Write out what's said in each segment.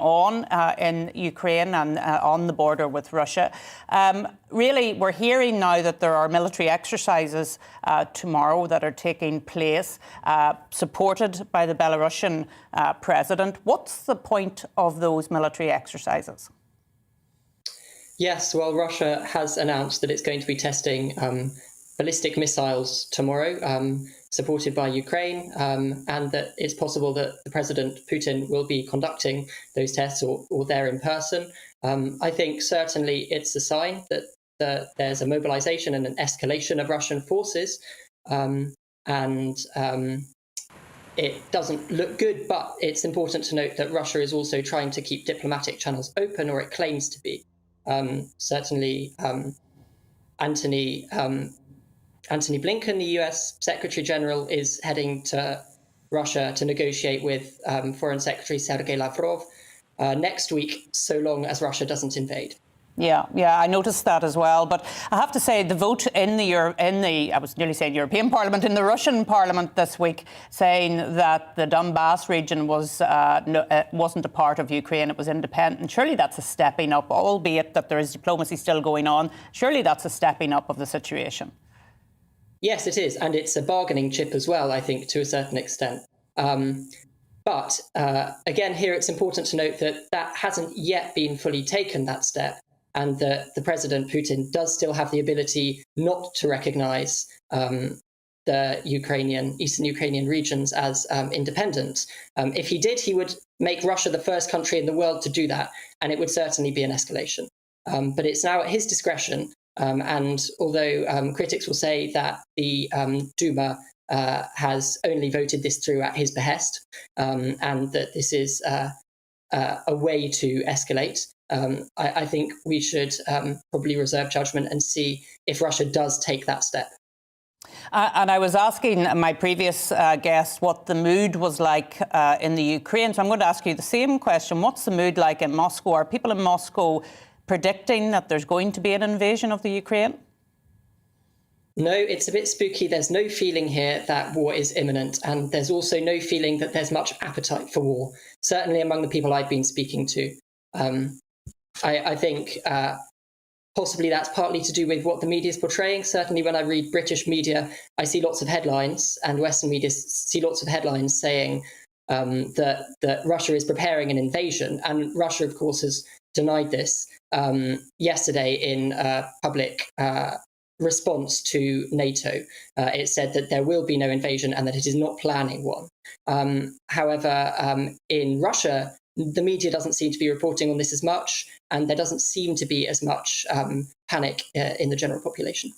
on in Ukraine and on the border with Russia. Really, we're hearing now that there are military exercises tomorrow that are taking place, supported by the Belarusian president. What's the point of those military exercises? Yes, well, Russia has announced that it's going to be testing ballistic missiles tomorrow, supported by Ukraine, and that it's possible that the President Putin will be conducting those tests or there in person. I think certainly it's a sign that there's a mobilization and an escalation of Russian forces, and it doesn't look good, but it's important to note that Russia is also trying to keep diplomatic channels open, or it claims to be. Certainly, Antony Blinken, the US Secretary General, is heading to Russia to negotiate with Foreign Secretary Sergei Lavrov next week, so long as Russia doesn't invade. Yeah, I noticed that as well. But I have to say, the vote in the I was nearly saying European Parliament, in the Russian Parliament this week, saying that the Donbass region wasn't a part of Ukraine, it was independent. Surely that's a stepping up, albeit that there is diplomacy still going on. Surely that's a stepping up of the situation. Yes, it is. And it's a bargaining chip as well, I think, to a certain extent. But again, here it's important to note that hasn't yet been fully taken, that step, and that the President Putin does still have the ability not to recognize the Eastern Ukrainian regions as independent. If he did, he would make Russia the first country in the world to do that, and it would certainly be an escalation. But it's now at his discretion. And although critics will say that the Duma has only voted this through at his behest, and that this is a way to escalate, I think we should probably reserve judgment and see if Russia does take that step. And I was asking my previous guest what the mood was like in the Ukraine. So I'm going to ask you the same question. What's the mood like in Moscow? Are people in Moscow predicting that there's going to be an invasion of the Ukraine? No, it's a bit spooky. There's no feeling here that war is imminent, and there's also no feeling that there's much appetite for war, certainly among the people I've been speaking to. I think possibly that's partly to do with what the media is portraying. Certainly when I read British media, I see lots of headlines, and Western media see lots of headlines saying that Russia is preparing an invasion, and Russia, of course, has denied this yesterday in public response to NATO. It said that there will be no invasion and that it is not planning one. However, in Russia, the media doesn't seem to be reporting on this as much, and there doesn't seem to be as much panic in the general population.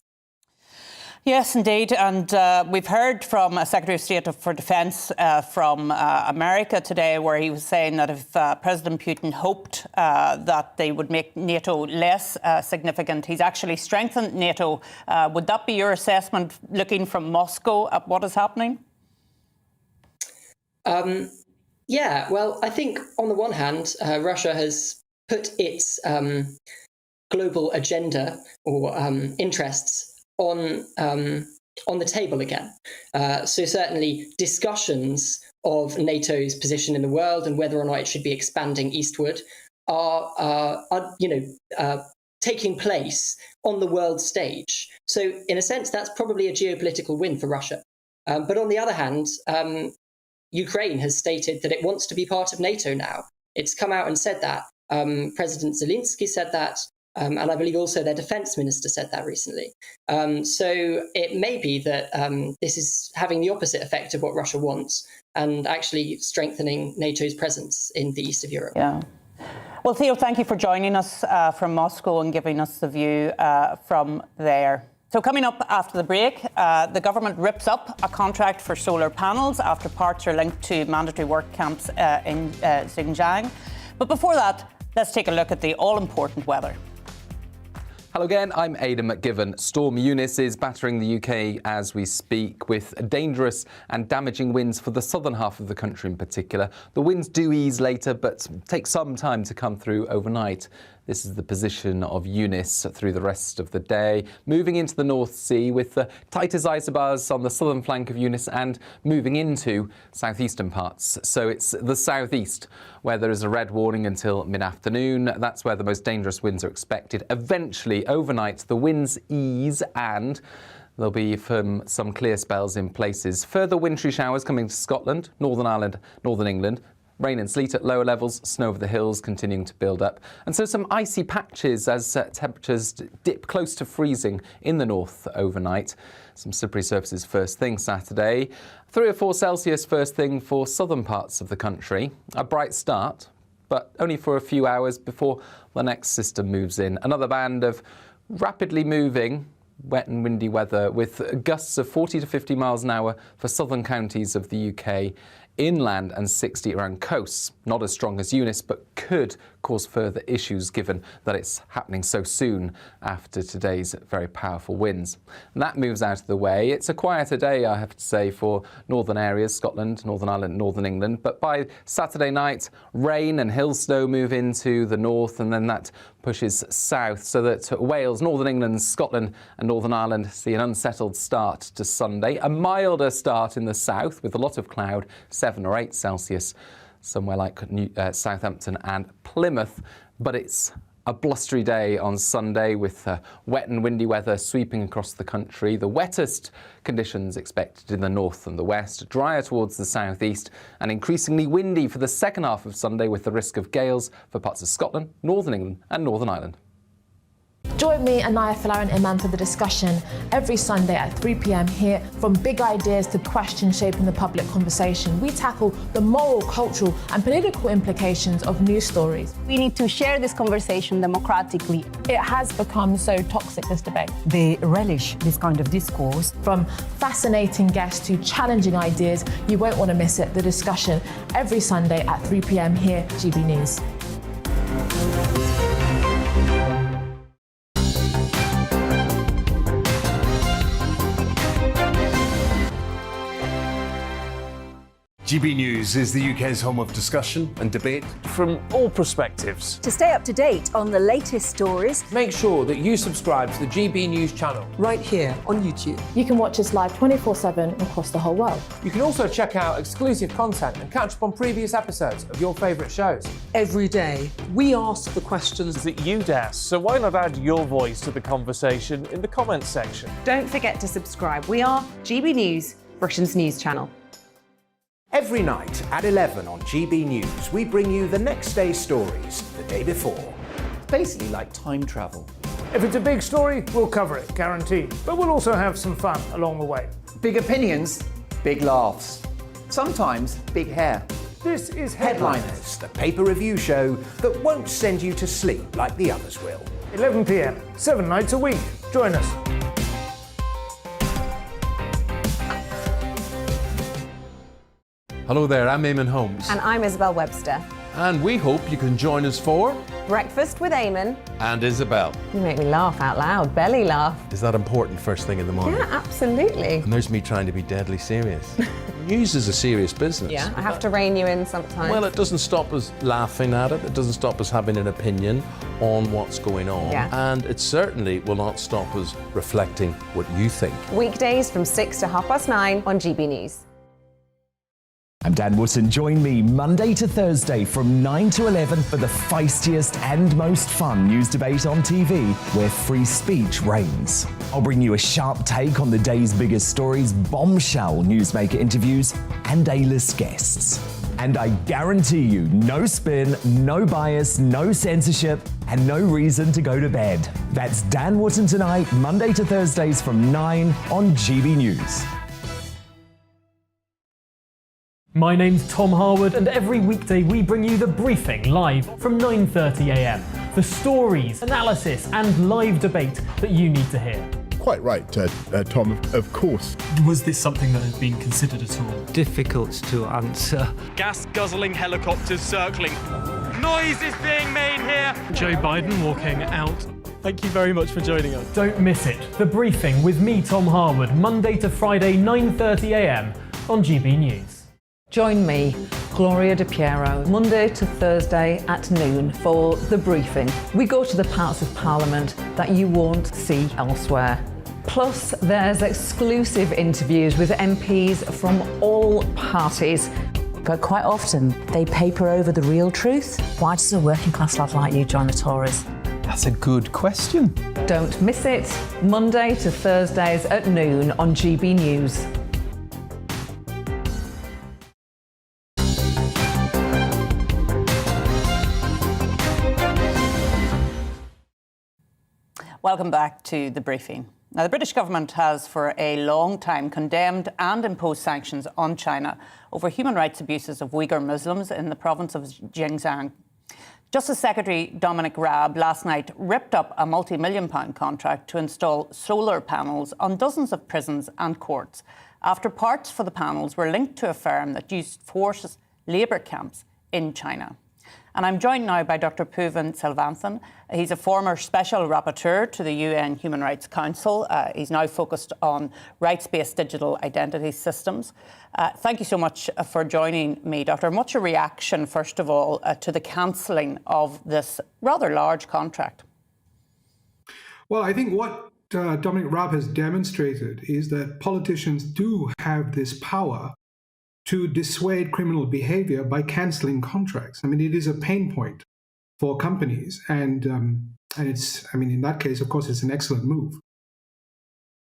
Yes, indeed. And we've heard from a Secretary of State for Defence from America today, where he was saying that if President Putin hoped that they would make NATO less significant, he's actually strengthened NATO. Would that be your assessment, looking from Moscow at what is happening? Yeah, well, I think on the one hand, Russia has put its global agenda or interests on the table again. So certainly discussions of NATO's position in the world and whether or not it should be expanding eastward are taking place on the world stage. So in a sense, that's probably a geopolitical win for Russia. But on the other hand, Ukraine has stated that it wants to be part of NATO now. It's come out and said that. President Zelensky said that. And I believe also their defence minister said that recently. So it may be that this is having the opposite effect of what Russia wants, and actually strengthening NATO's presence in the east of Europe. Yeah. Well, Theo, thank you for joining us from Moscow and giving us the view from there. So coming up after the break, the government rips up a contract for solar panels after parts are linked to mandatory work camps in Xinjiang. But before that, let's take a look at the all-important weather. Hello again, I'm Aidan McGivern. Storm Eunice is battering the UK as we speak, with dangerous and damaging winds for the southern half of the country in particular. The winds do ease later, but take some time to come through overnight. This is the position of Eunice through the rest of the day, moving into the North Sea with the tightest isobars on the southern flank of Eunice and moving into southeastern parts. So it's the southeast where there is a red warning until mid-afternoon. That's where the most dangerous winds are expected. Eventually, overnight, the winds ease and there'll be some clear spells in places. Further wintry showers coming to Scotland, Northern Ireland, Northern England. Rain and sleet at lower levels, snow over the hills continuing to build up. And so some icy patches as temperatures dip close to freezing in the north overnight. Some slippery surfaces first thing Saturday. 3 or 4 Celsius first thing for southern parts of the country. A bright start, but only for a few hours before the next system moves in. Another band of rapidly moving wet and windy weather with gusts of 40 to 50 miles an hour for southern counties of the UK. Inland and 60 around coasts. Not as strong as Eunice, but could cause further issues given that it's happening so soon after today's very powerful winds. And that moves out of the way. It's a quieter day, I have to say, for northern areas, Scotland, Northern Ireland, Northern England. But by Saturday night, rain and hill snow move into the north, and then that pushes south so that Wales, Northern England, Scotland and Northern Ireland see an unsettled start to Sunday. A milder start in the south with a lot of cloud, 7 or 8 Celsius, somewhere like Southampton and Plymouth. But it's a blustery day on Sunday with wet and windy weather sweeping across the country. The wettest conditions expected in the north and the west, drier towards the southeast and increasingly windy for the second half of Sunday with the risk of gales for parts of Scotland, Northern England and Northern Ireland. Join me, Anaya Falarin Iman, for the discussion every Sunday at 3 p.m. here. From big ideas to questions shaping the public conversation, we tackle the moral, cultural and political implications of news stories. We need to share this conversation democratically. It has become so toxic, this debate. They relish this kind of discourse. From fascinating guests to challenging ideas, you won't want to miss it. The discussion every Sunday at 3 p.m. here, GB News. GB News is the UK's home of discussion and debate from all perspectives. To stay up to date on the latest stories, make sure that you subscribe to the GB News channel Right here on YouTube. You can watch us live 24/7 across the whole world. You can also check out exclusive content and catch up on previous episodes of your favourite shows. Every day, we ask the questions that you'd ask, so why not add your voice to the conversation in the comments section? Don't forget to subscribe. We are GB News, Britain's news channel. Every night at 11 on GB News, we bring you the next day's stories the day before. Basically like time travel. If it's a big story, we'll cover it, guaranteed. But we'll also have some fun along the way. Big opinions, big laughs. Sometimes big hair. This is Headliners, the paper review show that won't send you to sleep like the others will. 11 p.m, 7 nights a week. Join us. Hello there, I'm Eamon Holmes. And I'm Isabel Webster. And we hope you can join us for Breakfast with Eamon. And Isabel. You make me laugh out loud, belly laugh. Is that important first thing in the morning? Yeah, absolutely. And there's me trying to be deadly serious. News is a serious business. Yeah, I have to rein you in sometimes. Well, it doesn't stop us laughing at it. It doesn't stop us having an opinion on what's going on. Yeah. And it certainly will not stop us reflecting what you think. Weekdays from 6 to 9:30 on GB News. I'm Dan Wootton. Join me Monday to Thursday from 9 to 11 for the feistiest and most fun news debate on TV, where free speech reigns. I'll bring you a sharp take on the day's biggest stories, bombshell newsmaker interviews, and A-list guests. And I guarantee you, no spin, no bias, no censorship, and no reason to go to bed. That's Dan Wootton Tonight, Monday to Thursdays from 9 on GB News. My name's Tom Harwood, and every weekday we bring you The Briefing live from 9:30 a.m. The stories, analysis and live debate that you need to hear. Quite right, Tom, of course. Was this something that had been considered at all? Difficult to answer. Gas-guzzling helicopters circling. Noise is being made here. Joe Biden walking out Thank you very much for joining us. Don't miss it. The Briefing with me, Tom Harwood, Monday to Friday, 9:30 a.m. on GB News. Join me, Gloria De Piero, Monday to Thursday at noon for The Briefing. We go to the parts of Parliament that you won't see elsewhere. Plus, there's exclusive interviews with MPs from all parties. But quite often, they paper over the real truth. Why does a working class lad like you join the Tories? That's a good question. Don't miss it, Monday to Thursdays at noon on GB News. Welcome back to The Briefing. Now, the British government has for a long time condemned and imposed sanctions on China over human rights abuses of Uyghur Muslims in the province of Xinjiang. Justice Secretary Dominic Raab last night ripped up a multi-million-pound contract to install solar panels on dozens of prisons and courts after parts for the panels were linked to a firm that used forced labour camps in China. And I'm joined now by Dr. Poovan Selvanathan. He's a former special rapporteur to the UN Human Rights Council. He's now focused on rights-based digital identity systems. Thank you so much for joining me, Doctor. What's your reaction, first of all, to the cancelling of this rather large contract? Well, I think what Dominic Raab has demonstrated is that politicians do have this power to dissuade criminal behavior by cancelling contracts. I mean, it is a pain point for companies, and it's, I mean, in that case, of course, it's an excellent move.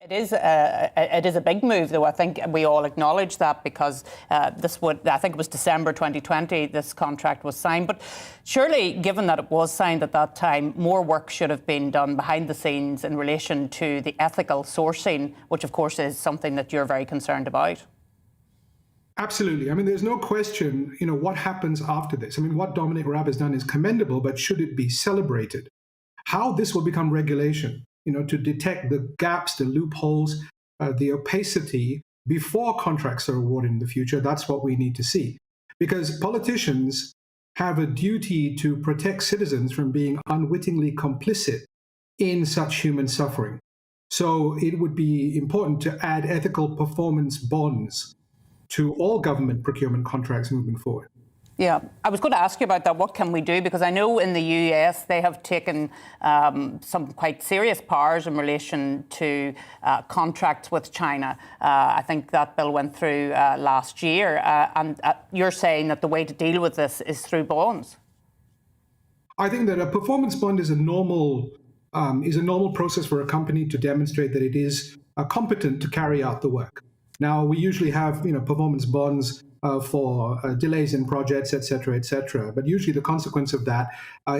It is a big move, though. I think we all acknowledge that because I think it was December 2020 this contract was signed. But surely, given that it was signed at that time, more work should have been done behind the scenes in relation to the ethical sourcing, which, of course, is something that you're very concerned about. Absolutely. I mean, there's no question, what happens after this. I mean, what Dominic Raab has done is commendable, but should it be celebrated? How this will become regulation, to detect the gaps, the loopholes, the opacity before contracts are awarded in the future, that's what we need to see. Because politicians have a duty to protect citizens from being unwittingly complicit in such human suffering. So it would be important to add ethical performance bonds to all government procurement contracts moving forward. Yeah, I was going to ask you about that. What can we do? Because I know in the US they have taken some quite serious powers in relation to contracts with China. I think that bill went through last year. And you're saying that the way to deal with this is through bonds. I think that a performance bond is a normal process for a company to demonstrate that it is competent to carry out the work. Now, we usually have, performance bonds for delays in projects, et cetera, but usually the consequence of that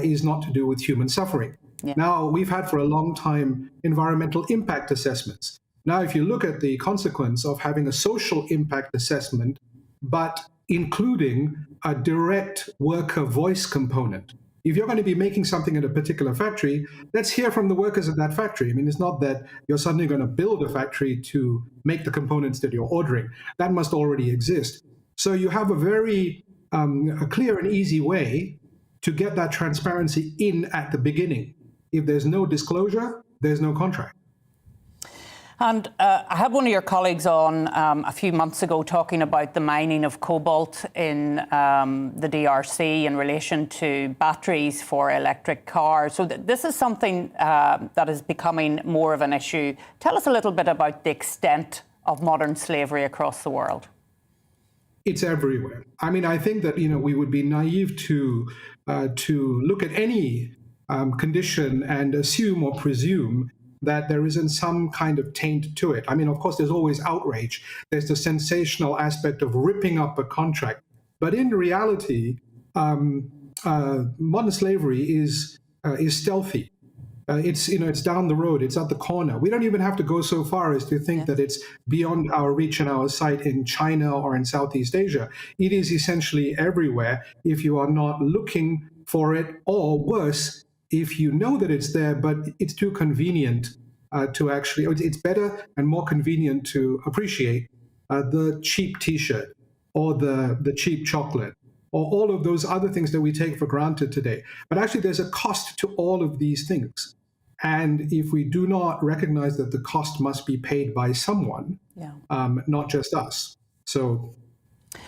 is not to do with human suffering. Yeah. Now, we've had for a long time environmental impact assessments. Now, if you look at the consequence of having a social impact assessment, but including a direct worker voice component, if you're going to be making something at a particular factory, let's hear from the workers at that factory. I mean, it's not that you're suddenly going to build a factory to make the components that you're ordering. That must already exist. So you have a very a clear and easy way to get that transparency in at the beginning. If there's no disclosure, there's no contract. And I had one of your colleagues on a few months ago talking about the mining of cobalt in the DRC in relation to batteries for electric cars. So this is something that is becoming more of an issue. Tell us a little bit about the extent of modern slavery across the world. It's everywhere. I mean, I think that, we would be naive to look at any condition and assume or presume that there isn't some kind of taint to it. I mean, of course, there's always outrage. There's the sensational aspect of ripping up a contract. But in reality, modern slavery is stealthy. It's down the road. It's at the corner. We don't even have to go so far as to think that it's beyond our reach and our sight in China or in Southeast Asia. It is essentially everywhere if you are not looking for it, or worse, if you know that it's there, but it's too convenient to actually, it's better and more convenient to appreciate the cheap T-shirt or the cheap chocolate or all of those other things that we take for granted today. But actually, there's a cost to all of these things. And if we do not recognize that the cost must be paid by someone, not just us. So.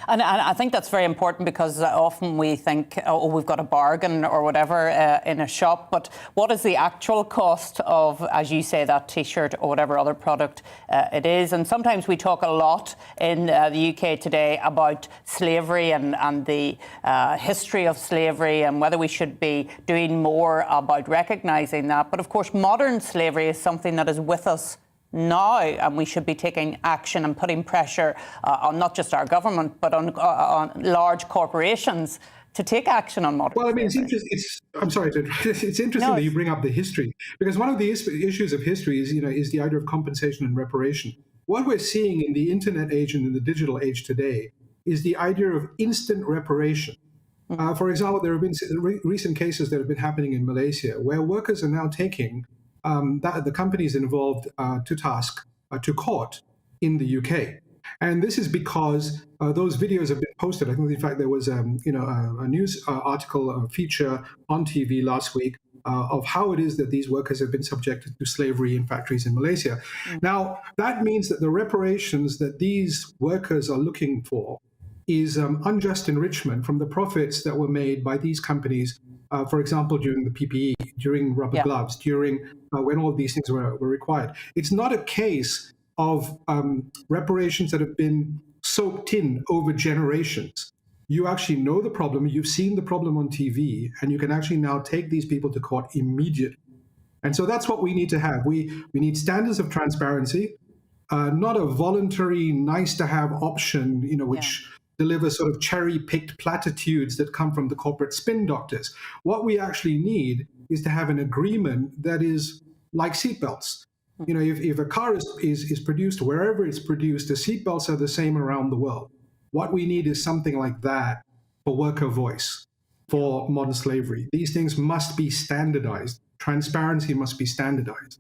And I think that's very important, because often we think, oh, we've got a bargain or whatever in a shop. But what is the actual cost of, as you say, that T-shirt or whatever other product it is? And sometimes we talk a lot in the UK today about slavery and the history of slavery, and whether we should be doing more about recognising that. But of course, modern slavery is something that is with us now, and we should be taking action and putting pressure on not just our government, but on large corporations to take action on modern slavery. It's interesting. It's interesting that you bring up the history, because one of the issues of history is the idea of compensation and reparation. What we're seeing in the internet age and in the digital age today is the idea of instant reparation. For example, there have been recent cases that have been happening in Malaysia, where workers are now taking the companies involved to task, to court in the UK. And this is because those videos have been posted. I think, in fact, there was a news article, a feature on TV last week of how it is that these workers have been subjected to slavery in factories in Malaysia. Now, that means that the reparations that these workers are looking for is unjust enrichment from the profits that were made by these companies, for example, during the PPE, during rubber gloves, during when all of these things were required. It's not a case of reparations that have been soaked in over generations. You actually know the problem, you've seen the problem on TV, and you can actually now take these people to court immediately. And so that's what we need to have. We need standards of transparency, not a voluntary, nice-to-have option, which deliver sort of cherry-picked platitudes that come from the corporate spin doctors. What we actually need is to have an agreement that is like seatbelts. If a car is produced wherever it's produced, the seatbelts are the same around the world. What we need is something like that for worker voice, for modern slavery. These things must be standardized. Transparency must be standardized.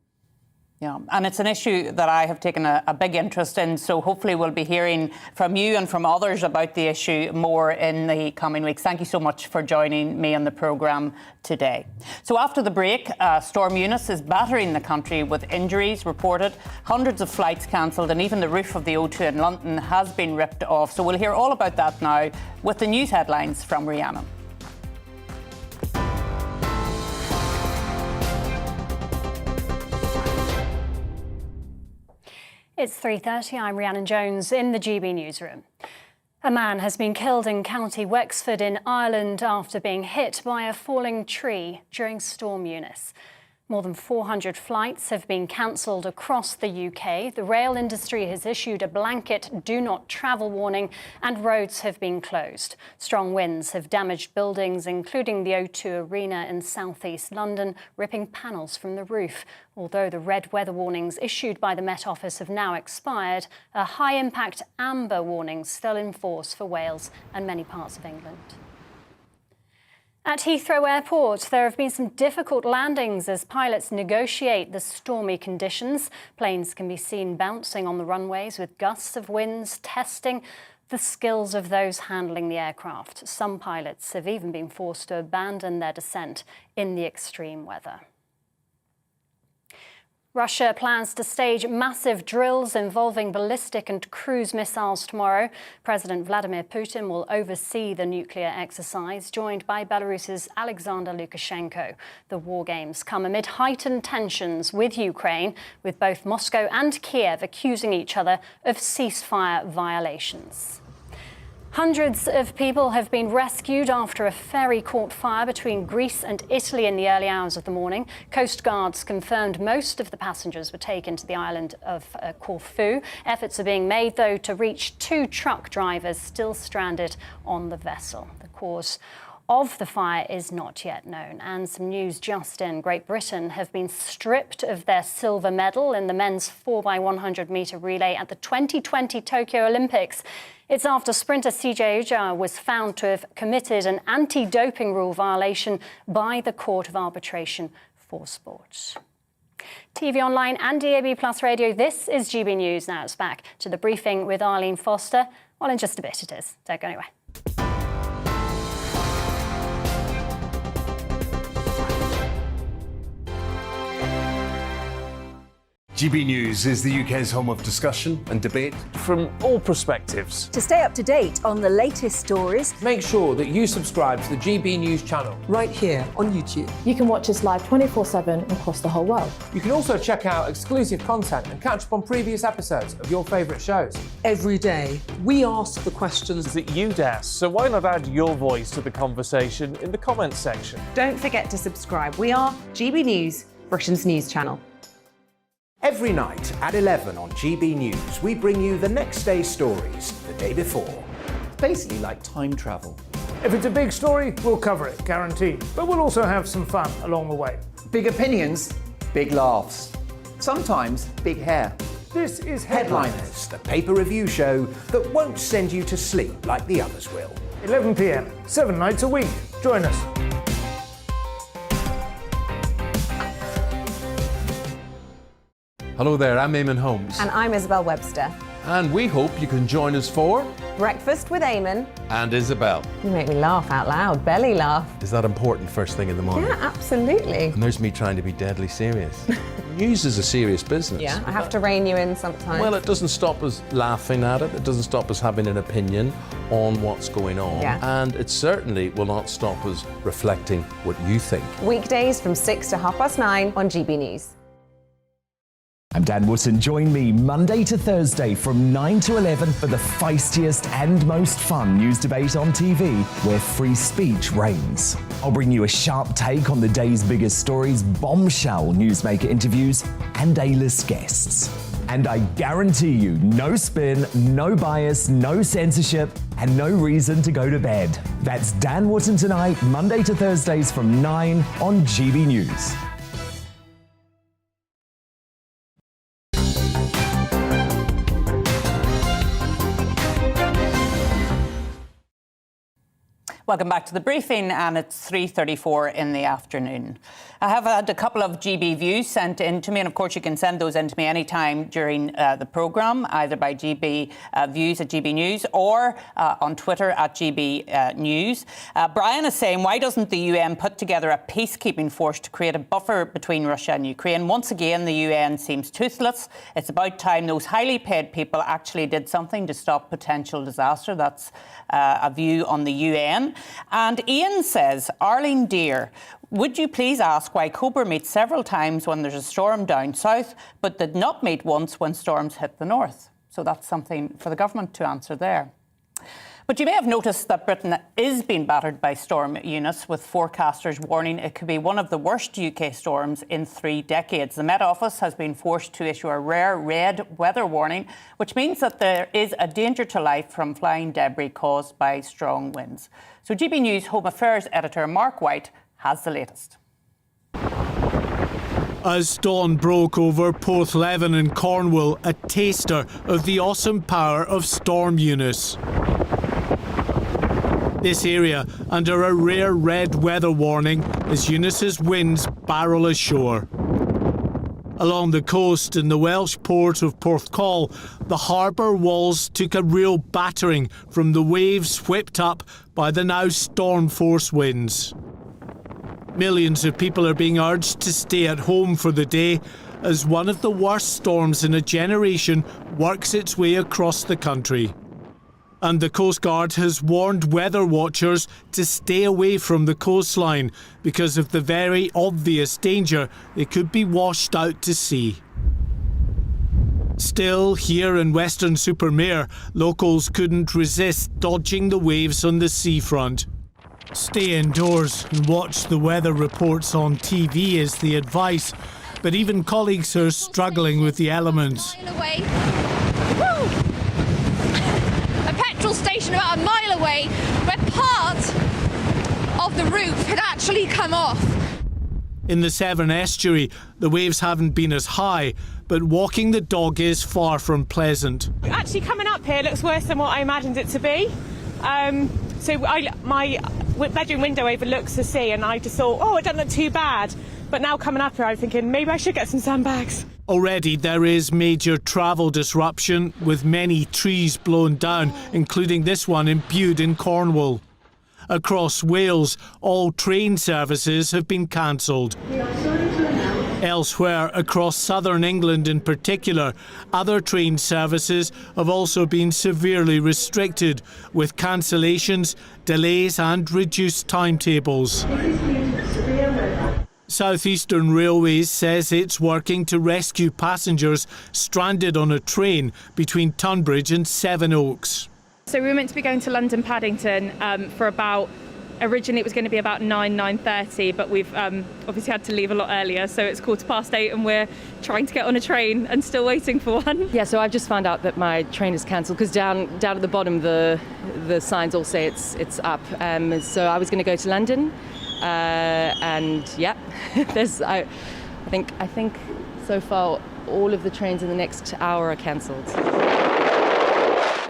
Yeah, and it's an issue that I have taken a big interest in, so hopefully we'll be hearing from you and from others about the issue more in the coming weeks. Thank you so much for joining me on the programme today. So after the break, Storm Eunice is battering the country with injuries reported, hundreds of flights cancelled, and even the roof of the O2 in London has been ripped off. So we'll hear all about that now with the news headlines from Rhiannon. It's 3:30. I'm Rhiannon Jones in the GB newsroom. A man has been killed in County Wexford in Ireland after being hit by a falling tree during Storm Eunice. More than 400 flights have been cancelled across the UK. The rail industry has issued a blanket do not travel warning, and roads have been closed. Strong winds have damaged buildings, including the O2 Arena in southeast London, ripping panels from the roof. Although the red weather warnings issued by the Met Office have now expired, a high-impact amber warning still in force for Wales and many parts of England. At Heathrow Airport, there have been some difficult landings as pilots negotiate the stormy conditions. Planes can be seen bouncing on the runways with gusts of winds, testing the skills of those handling the aircraft. Some pilots have even been forced to abandon their descent in the extreme weather. Russia plans to stage massive drills involving ballistic and cruise missiles tomorrow. President Vladimir Putin will oversee the nuclear exercise, joined by Belarus's Alexander Lukashenko. The war games come amid heightened tensions with Ukraine, with both Moscow and Kiev accusing each other of ceasefire violations. Hundreds of people have been rescued after a ferry caught fire between Greece and Italy in the early hours of the morning. Coast Guards confirmed most of the passengers were taken to the island of Corfu. Efforts are being made, though, to reach 2 truck drivers still stranded on the vessel. The cause of the fire is not yet known. And some news just in. Great Britain have been stripped of their silver medal in the men's 4x100 metre relay at the 2020 Tokyo Olympics. It's after sprinter CJ Ujah was found to have committed an anti-doping rule violation by the Court of Arbitration for Sport. TV online and DAB Plus Radio, this is GB News. Now it's back to the briefing with Arlene Foster. Well, in just a bit it is. Don't go anywhere. GB News is the UK's home of discussion and debate from all perspectives. To stay up to date on the latest stories, Make sure that you subscribe to the GB News channel. Right here on YouTube. You can watch us live 24/7 across the whole world. You can also check out exclusive content and catch up on previous episodes of your favourite shows. Every day, we ask the questions that you'd ask, so why not add your voice to the conversation in the comments section? Don't forget to subscribe. We are GB News, Britain's news channel. Every night at 11 on GB News, we bring you the next day's stories the day before. It's basically like time travel. If it's a big story, we'll cover it, guaranteed. But we'll also have some fun along the way. Big opinions, big laughs. Sometimes big hair. This is Headliners, the paper review show that won't send you to sleep like the others will. 11 p.m, 7 nights a week. Join us. Hello there, I'm Eamon Holmes. And I'm Isabel Webster. And we hope you can join us for Breakfast with Eamon. And Isabel. You make me laugh out loud, belly laugh. Is that important first thing in the morning? Yeah, absolutely. And there's me trying to be deadly serious. News is a serious business. Yeah, I have to rein you in sometimes. Well, it doesn't stop us laughing at it. It doesn't stop us having an opinion on what's going on. Yeah. And it certainly will not stop us reflecting what you think. Weekdays from 6 to 9:30 on GB News. I'm Dan Wootton. Join me Monday to Thursday from 9 to 11 for the feistiest and most fun news debate on TV, where free speech reigns. I'll bring you a sharp take on the day's biggest stories, bombshell newsmaker interviews, and A-list guests. And I guarantee you, no spin, no bias, no censorship, and no reason to go to bed. That's Dan Wootton tonight, Monday to Thursdays from 9 on GB News. Welcome back to the briefing, and it's 3:34 in the afternoon. I have had a couple of GB views sent in to me, and of course you can send those in to me anytime during the programme, either by GB views at GB News or on Twitter at GB News. Brian is saying, why doesn't the UN put together a peacekeeping force to create a buffer between Russia and Ukraine? Once again, the UN seems toothless. It's about time those highly paid people actually did something to stop potential disaster. That's a view on the UN. And Ian says, Arlene dear, would you please ask why Cobra meets several times when there's a storm down south, but did not meet once when storms hit the north? So that's something for the government to answer there. But you may have noticed that Britain is being battered by Storm Eunice, with forecasters warning it could be one of the worst UK storms in 3 decades. The Met Office has been forced to issue a rare red weather warning, which means that there is a danger to life from flying debris caused by strong winds. So GB News Home Affairs editor Mark White has the latest. As dawn broke over Porthleven in Cornwall, a taster of the awesome power of Storm Eunice. This area under a rare red weather warning as Eunice's winds barrel ashore. Along the coast in the Welsh port of Porthcawl, the harbour walls took a real battering from the waves whipped up by the now storm-force winds. Millions of people are being urged to stay at home for the day as one of the worst storms in a generation works its way across the country. And the Coast Guard has warned weather watchers to stay away from the coastline because of the very obvious danger they could be washed out to sea. Still, here in Weston-super-Mare, locals couldn't resist dodging the waves on the seafront. Stay indoors and watch the weather reports on TV is the advice, but even colleagues are struggling with the elements. Station about a mile away where part of the roof had actually come off. In the Severn estuary, the waves haven't been as high, but walking the dog is far from pleasant. Actually coming up here looks worse than what I imagined it to be. My bedroom window overlooks the sea and I just thought, oh, it doesn't look too bad. But now coming up here, I'm thinking maybe I should get some sandbags. Already there is major travel disruption, with many trees blown down, including this one in Bude in Cornwall. Across Wales, all train services have been cancelled. We are sorry to announce Elsewhere across southern England in particular, other train services have also been severely restricted, with cancellations, delays and reduced timetables. South Eastern Railways says it's working to rescue passengers stranded on a train between Tunbridge and Sevenoaks. So we were meant to be going to London Paddington for about, originally it was going to be about 9:30, but we've obviously had to leave a lot earlier, so it's 8:15 and we're trying to get on a train and still waiting for one. Yeah, so I've just found out that my train is cancelled because down at the bottom the signs all say it's up. So I was going to go to London, and yeah, I think so far all of the trains in the next hour are cancelled.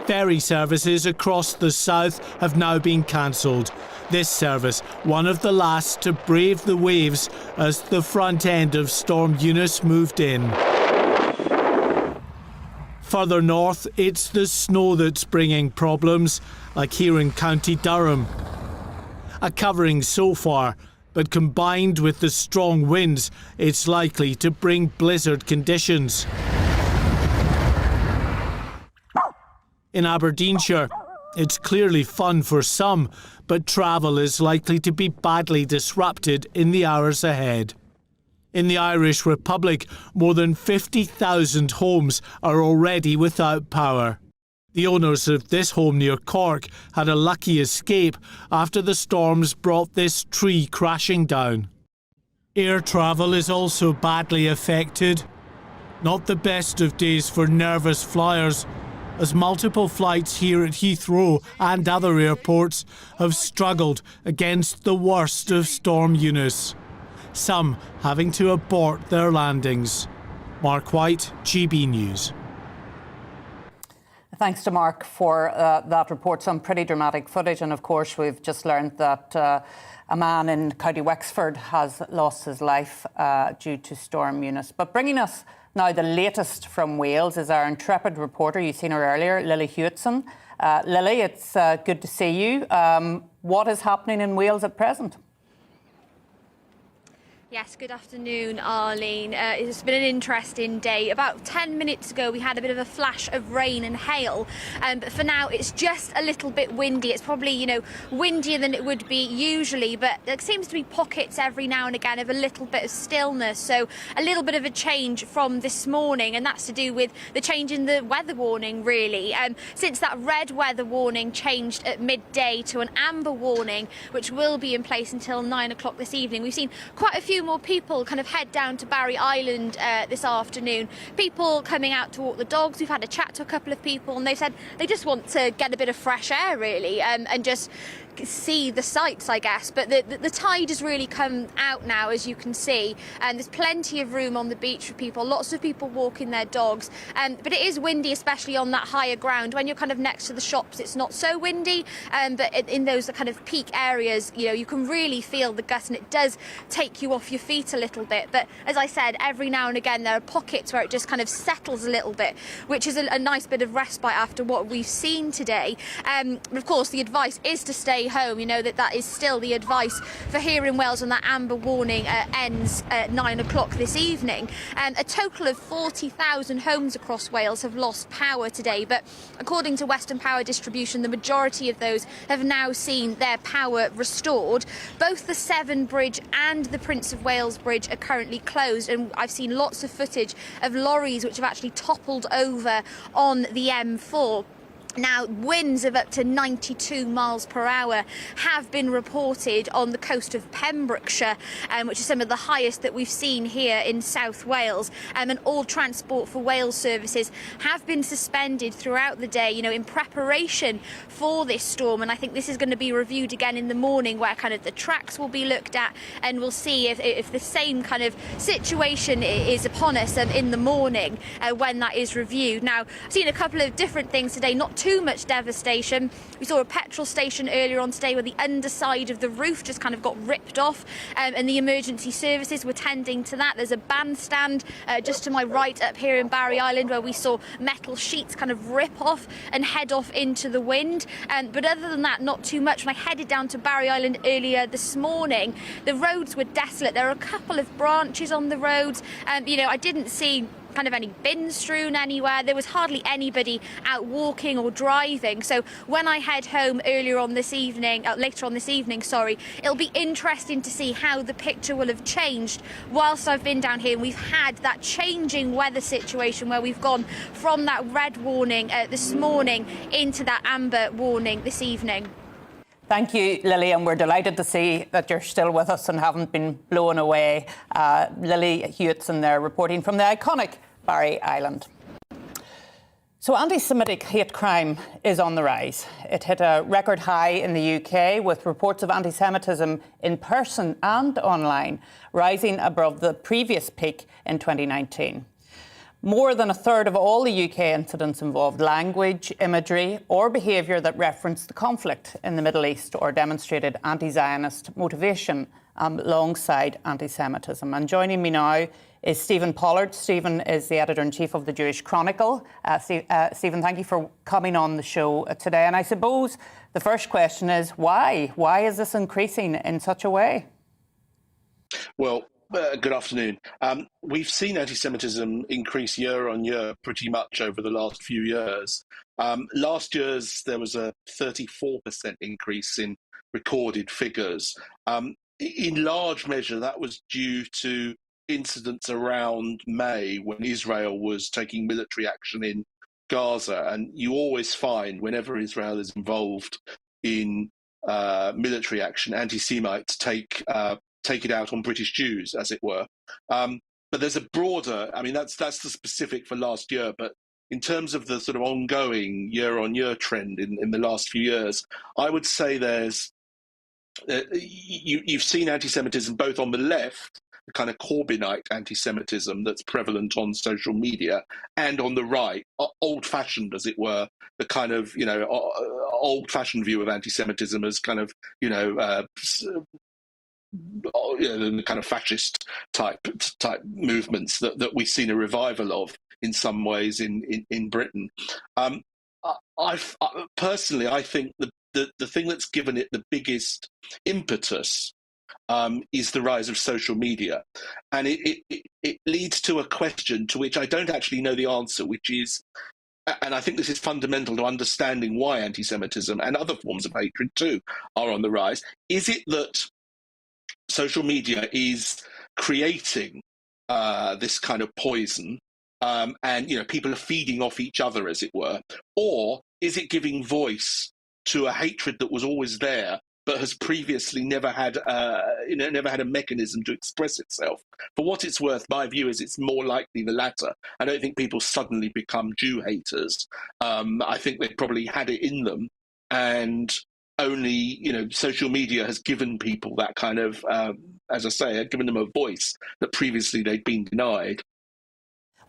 Ferry services across the south have now been cancelled. This service, one of the last to brave the waves as the front end of Storm Eunice moved in. Further north, it's the snow that's bringing problems, like here in County Durham. A covering so far, but combined with the strong winds, it's likely to bring blizzard conditions. In Aberdeenshire, it's clearly fun for some, but travel is likely to be badly disrupted in the hours ahead. In the Irish Republic, more than 50,000 homes are already without power. The owners of this home near Cork had a lucky escape after the storms brought this tree crashing down. Air travel is also badly affected. Not the best of days for nervous flyers, as multiple flights here at Heathrow and other airports have struggled against the worst of Storm Eunice, some having to abort their landings. Mark White, GB News. Thanks to Mark for that report. Some pretty dramatic footage, and of course we've just learned that a man in County Wexford has lost his life due to Storm Eunice. But bringing us now the latest from Wales is our intrepid reporter. You've seen her earlier, Lily Hewitson. Lily, it's good to see you. What is happening in Wales at present? Yes, good afternoon, Arlene. It's been an interesting day. About 10 minutes ago, we had a bit of a flash of rain and hail, but for now, it's just a little bit windy. It's probably, windier than it would be usually, but there seems to be pockets every now and again of a little bit of stillness. So a little bit of a change from this morning, and that's to do with the change in the weather warning, really. Since that red weather warning changed at midday to an amber warning, which will be in place until 9 o'clock this evening, we've seen quite a few more people kind of head down to Barry Island this afternoon. People coming out to walk the dogs. We've had a chat to a couple of people and they said they just want to get a bit of fresh air, really, and just see the sights, I guess. But the tide has really come out now, as you can see, and there's plenty of room on the beach for people. Lots of people walking their dogs, but it is windy, especially on that higher ground. When you're kind of next to the shops, it's not so windy, but in those kind of peak areas, you can really feel the gust, and it does take you off your feet a little bit. But as I said, every now and again there are pockets where it just kind of settles a little bit, which is a nice bit of respite after what we've seen today. But of course, the advice is to stay home. That is still the advice for here in Wales, and that amber warning ends at 9 o'clock this evening. A total of 40,000 homes across Wales have lost power today, but according to Western Power Distribution, the majority of those have now seen their power restored. Both the Severn Bridge and the Prince of Wales Bridge are currently closed, and I've seen lots of footage of lorries which have actually toppled over on the M4. Now, winds of up to 92 miles per hour have been reported on the coast of Pembrokeshire, which is some of the highest that we've seen here in South Wales. And all transport for Wales services have been suspended throughout the day, in preparation for this storm. And I think this is going to be reviewed again in the morning, where kind of the tracks will be looked at, and we'll see if the same kind of situation is upon us in the morning when that is reviewed. Now, I've seen a couple of different things today, not too too much devastation. We saw a petrol station earlier on today where the underside of the roof just kind of got ripped off, and the emergency services were tending to that. There's a bandstand just to my right up here in Barry Island where we saw metal sheets kind of rip off and head off into the wind. But other than that, not too much. When I headed down to Barry Island earlier this morning, the roads were desolate. There are a couple of branches on the roads. I didn't see kind of any bins strewn anywhere. There was hardly anybody out walking or driving. So when I head home later on this evening, it'll be interesting to see how the picture will have changed whilst I've been down here. And we've had that changing weather situation where we've gone from that red warning this morning into that amber warning this evening. Thank you, Lily, and we're delighted to see that you're still with us and haven't been blown away. Lily Hewitson there reporting from the iconic Barry Island. So anti-Semitic hate crime is on the rise. It hit a record high in the UK with reports of anti-Semitism in person and online rising above the previous peak in 2019. More than a third of all the UK incidents involved language, imagery or behaviour that referenced the conflict in the Middle East or demonstrated anti-Zionist motivation alongside anti-Semitism. And joining me now is Stephen Pollard. Stephen is the Editor-in-Chief of the Jewish Chronicle. Stephen, thank you for coming on the show today. And I suppose the first question is why? Why is this increasing in such a way? Well, good afternoon. We've seen anti-Semitism increase year on year pretty much over the last few years. Last year's there was a 34% increase in recorded figures. In large measure, that was due to incidents around May when Israel was taking military action in Gaza. And you always find whenever Israel is involved in military action, anti-Semites take it out on British Jews, as it were. But there's a broader, that's the specific for last year, but in terms of the sort of ongoing year-on-year trend in the last few years, I would say you've seen anti-Semitism both on the left, the kind of Corbynite anti-Semitism that's prevalent on social media, and on the right, old-fashioned, as it were, the kind of, old-fashioned view of anti-Semitism as kind of, the kind of fascist type movements that we've seen a revival of in some ways in Britain. Personally, I think the thing that's given it the biggest impetus is the rise of social media, and it leads to a question to which I don't actually know the answer, which is, and I think this is fundamental to understanding why anti-Semitism and other forms of hatred too are on the rise. Is it that social media is creating this kind of poison, and people are feeding off each other, as it were, or is it giving voice to a hatred that was always there but has previously never had a mechanism to express itself? For what it's worth, my view is it's more likely the latter. I don't think people suddenly become Jew haters. I think they probably had it in them, and only, social media has given people that kind of, as I say, given them a voice that previously they'd been denied.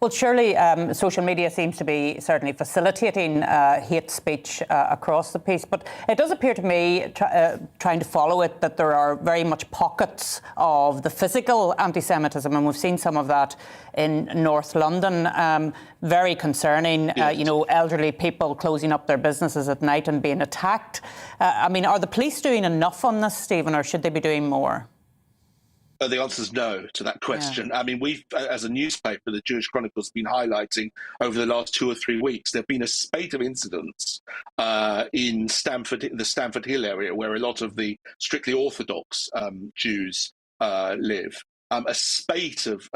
Well, surely social media seems to be certainly facilitating hate speech across the piece, but it does appear to me, trying to follow it, that there are very much pockets of the physical anti-Semitism, and we've seen some of that in North London. Very concerning, elderly people closing up their businesses at night and being attacked. Are the police doing enough on this, Stephen, or should they be doing more? The answer is no to that question. Yeah. We've, as a newspaper, the Jewish Chronicle's been highlighting over the last 2 or 3 weeks, there have been a spate of incidents in the Stamford Hill area, where a lot of the strictly Orthodox Jews live. A spate of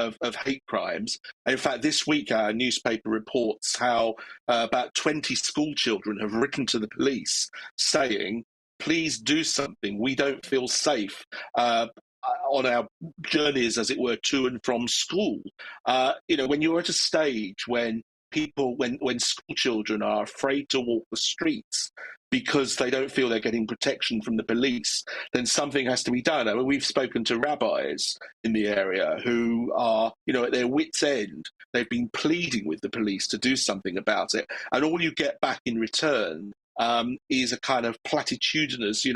hate crimes. In fact, this week our newspaper reports how about 20 school children have written to the police saying, please do something, we don't feel safe on our journeys, as it were, to and from school. When you're at a stage when school children are afraid to walk the streets because they don't feel they're getting protection from the police, then something has to be done. I mean, we've spoken to rabbis in the area who are, at their wits' end. They've been pleading with the police to do something about it. And all you get back in return is a kind of platitudinous,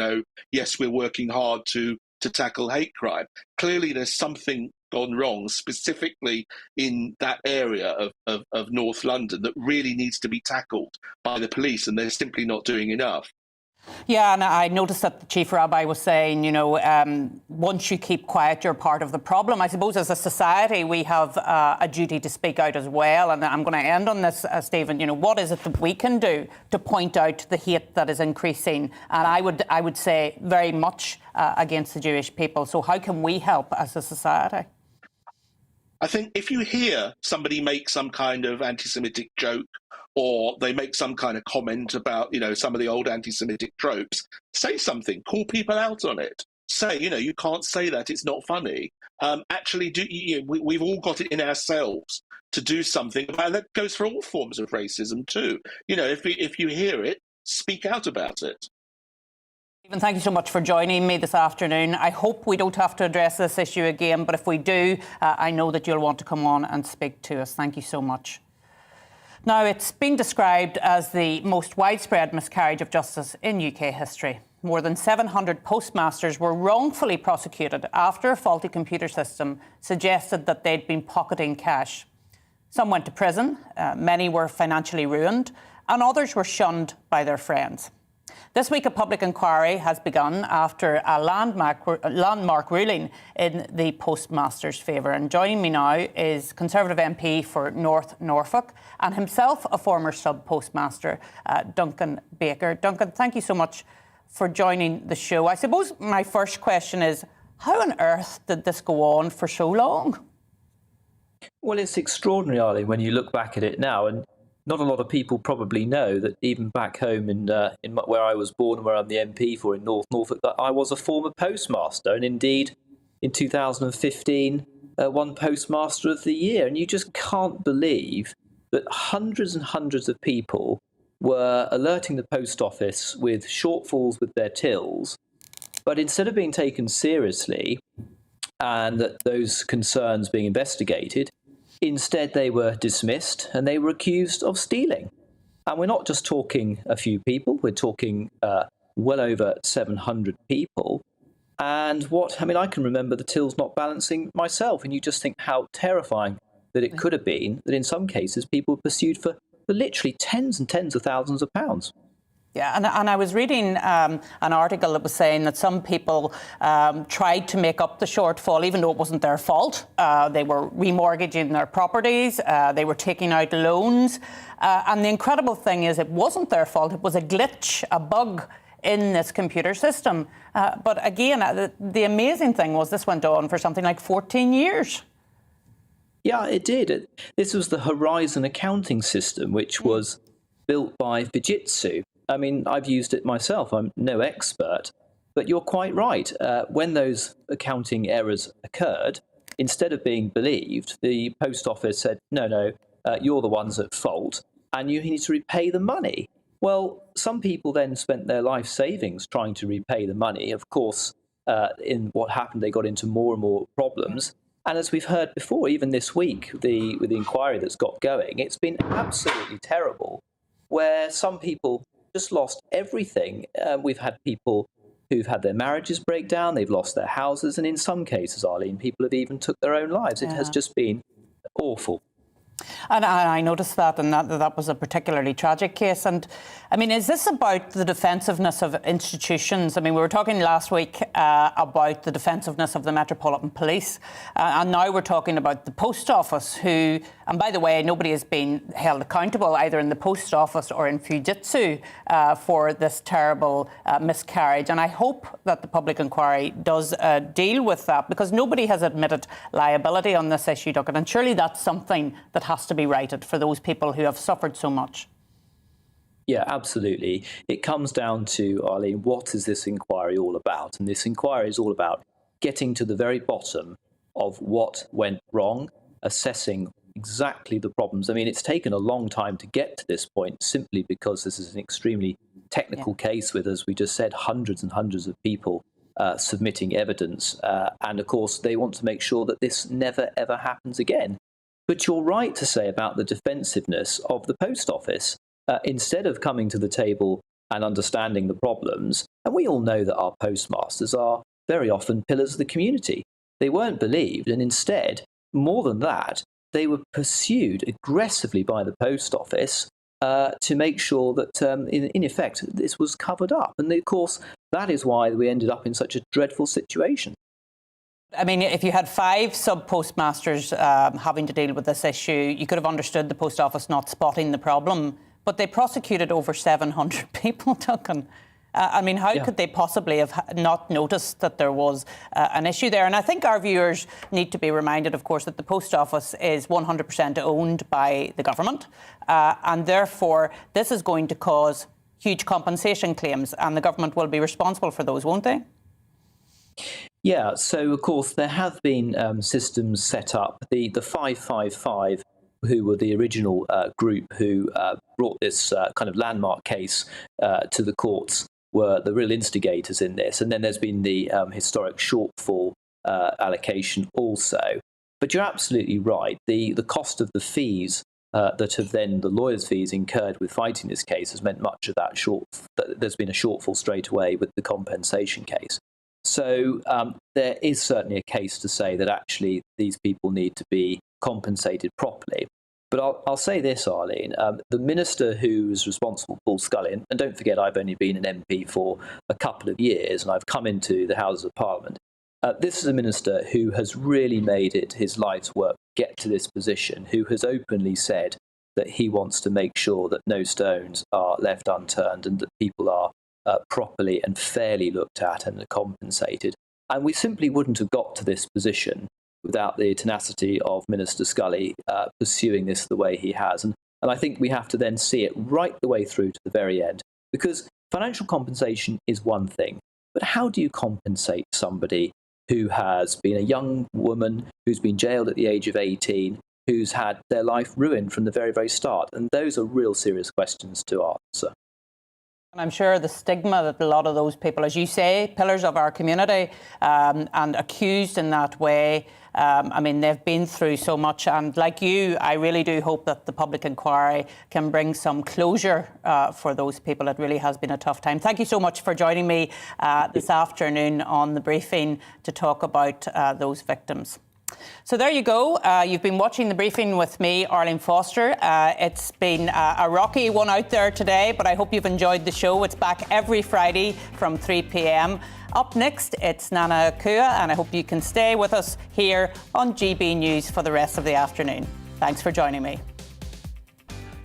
yes, we're working hard to tackle hate crime. Clearly, there's something gone wrong, specifically in that area of North London, that really needs to be tackled by the police, and they're simply not doing enough. Yeah, and I noticed that the chief rabbi was saying, once you keep quiet, you're part of the problem. I suppose as a society, we have a duty to speak out as well. And I'm going to end on this, Stephen. What is it that we can do to point out the hate that is increasing? And I would say very much against the Jewish people. So how can we help as a society? I think if you hear somebody make some kind of anti-Semitic joke, or they make some kind of comment about, some of the old anti-Semitic tropes, say something, call people out on it. Say, you can't say that, it's not funny. Actually, we've all got it in ourselves to do something about it. That goes for all forms of racism too. If you hear it, speak out about it. Stephen, thank you so much for joining me this afternoon. I hope we don't have to address this issue again, but if we do, I know that you'll want to come on and speak to us. Thank you so much. Now, it's been described as the most widespread miscarriage of justice in UK history. More than 700 postmasters were wrongfully prosecuted after a faulty computer system suggested that they'd been pocketing cash. Some went to prison, many were financially ruined, and others were shunned by their friends. This week, a public inquiry has begun after a landmark ruling in the postmaster's favour. And joining me now is Conservative MP for North Norfolk and himself a former sub-postmaster, Duncan Baker. Duncan, thank you so much for joining the show. I suppose my first question is, how on earth did this go on for so long? Well, it's extraordinary, Arlene, when you look back at it now. And not a lot of people probably know that even back home in where I was born and where I'm the MP for in North Norfolk, that I was a former postmaster, and indeed in 2015 won Postmaster of the Year. And you just can't believe that hundreds and hundreds of people were alerting the post office with shortfalls with their tills, but instead of being taken seriously and that those concerns being investigated, instead, they were dismissed and they were accused of stealing. And we're not just talking a few people, we're talking well over 700 people. And I can remember the tills not balancing myself. And you just think how terrifying that it could have been, that in some cases people were pursued for literally tens and tens of thousands of pounds. Yeah, and I was reading an article that was saying that some people tried to make up the shortfall, even though it wasn't their fault. They were remortgaging their properties, they were taking out loans. And the incredible thing is it wasn't their fault. It was a glitch, a bug in this computer system. But again, the amazing thing was this went on for something like 14 years. Yeah, it did. This was the Horizon accounting system, which was built by Fujitsu. I mean, I've used it myself. I'm no expert, but you're quite right. When those accounting errors occurred, instead of being believed, the post office said, no, you're the ones at fault and you need to repay the money. Well, some people then spent their life savings trying to repay the money. Of course, in what happened, they got into more and more problems. And as we've heard before, even this week, with the inquiry that's got going, it's been absolutely terrible, where some people just lost everything. We've had people who've had their marriages break down, they've lost their houses, and in some cases, Arlene, people have even took their own lives. It has just been awful. And I noticed that, and that was a particularly tragic case. And I mean, is this about the defensiveness of institutions? I mean, we were talking last week about the defensiveness of the Metropolitan Police, and now we're talking about the Post Office, who, and by the way, nobody has been held accountable either in the Post Office or in Fujitsu for this terrible miscarriage. And I hope that the public inquiry does deal with that, because nobody has admitted liability on this issue, Duncan, and surely that's something that has to be righted for those people who have suffered so much. Yeah, absolutely. It comes down to, Arlene, what is this inquiry all about? And this inquiry is all about getting to the very bottom of what went wrong, assessing, exactly the problems. I mean, it's taken a long time to get to this point simply because this is an extremely technical case with, as we just said, hundreds and hundreds of people submitting evidence. And of course, they want to make sure that this never, ever happens again. But you're right to say about the defensiveness of the post office. Instead of coming to the table and understanding the problems, and we all know that our postmasters are very often pillars of the community. They weren't believed, and instead, more than that, they were pursued aggressively by the post office to make sure that, in effect, this was covered up. And of course, that is why we ended up in such a dreadful situation. I mean, if you had 5 sub-postmasters having to deal with this issue, you could have understood the post office not spotting the problem. But they prosecuted over 700 people, Duncan. I mean, how could they possibly have not noticed that there was an issue there? And I think our viewers need to be reminded, of course, that the post office is 100% owned by the government. And therefore, this is going to cause huge compensation claims, and the government will be responsible for those, won't they? Yeah, so of course there have been systems set up. The 555, who were the original group who brought this kind of landmark case to the courts, were the real instigators in this. And then there's been the historic shortfall allocation also. But you're absolutely right. The cost of the fees that have then, the lawyers' fees incurred with fighting this case has meant much of that there's been a shortfall straight away with the compensation case. So there is certainly a case to say that actually these people need to be compensated properly. But I'll say this, Arlene, the minister who's responsible, Paul Scully, and don't forget I've only been an MP for a couple of years and I've come into the Houses of Parliament. This is a minister who has really made it his life's work to get to this position, who has openly said that he wants to make sure that no stones are left unturned and that people are properly and fairly looked at and compensated. And we simply wouldn't have got to this position without the tenacity of Minister Scully pursuing this the way he has. And I think we have to then see it right the way through to the very end, because financial compensation is one thing, but how do you compensate somebody who has been a young woman, who's been jailed at the age of 18, who's had their life ruined from the very, very start? And those are real serious questions to answer. And I'm sure the stigma that a lot of those people, as you say, pillars of our community, and accused in that way, I mean, they've been through so much. And like you, I really do hope that the public inquiry can bring some closure for those people. It really has been a tough time. Thank you so much for joining me this afternoon on the briefing to talk about those victims. So there you go. You've been watching The Briefing with me, Arlene Foster. It's been a rocky one out there today, but I hope you've enjoyed the show. It's back every Friday from 3 p.m. Up next, it's Nana Kua, and I hope you can stay with us here on GB News for the rest of the afternoon. Thanks for joining me.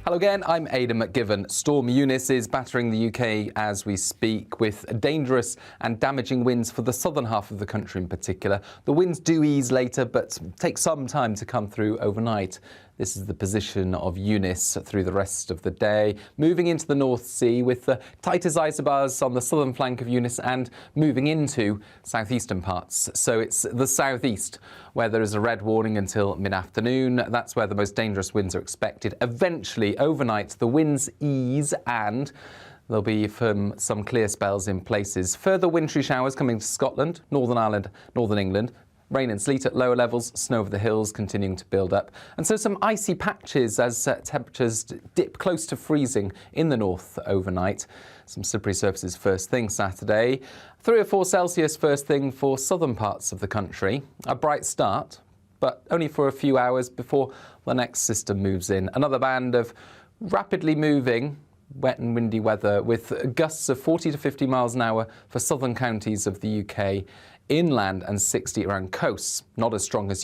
Hello again, I'm Aidan McGivern. Storm Eunice is battering the UK as we speak, with dangerous and damaging winds for the southern half of the country in particular. The winds do ease later, but take some time to come through overnight. This is the position of Eunice through the rest of the day, moving into the North Sea with the tightest isobars on the southern flank of Eunice and moving into southeastern parts. So it's the southeast where there is a red warning until mid-afternoon. That's where the most dangerous winds are expected. Eventually, overnight, the winds ease and there'll be some clear spells in places. Further wintry showers coming to Scotland, Northern Ireland, Northern England. Rain and sleet at lower levels, snow over the hills continuing to build up. And so some icy patches as temperatures dip close to freezing in the north overnight. Some slippery surfaces first thing Saturday. 3 or 4 Celsius first thing for southern parts of the country. A bright start, but only for a few hours before the next system moves in. Another band of rapidly moving wet and windy weather with gusts of 40 to 50 miles an hour for southern counties of the UK. Inland and 60 around coasts, not as strong as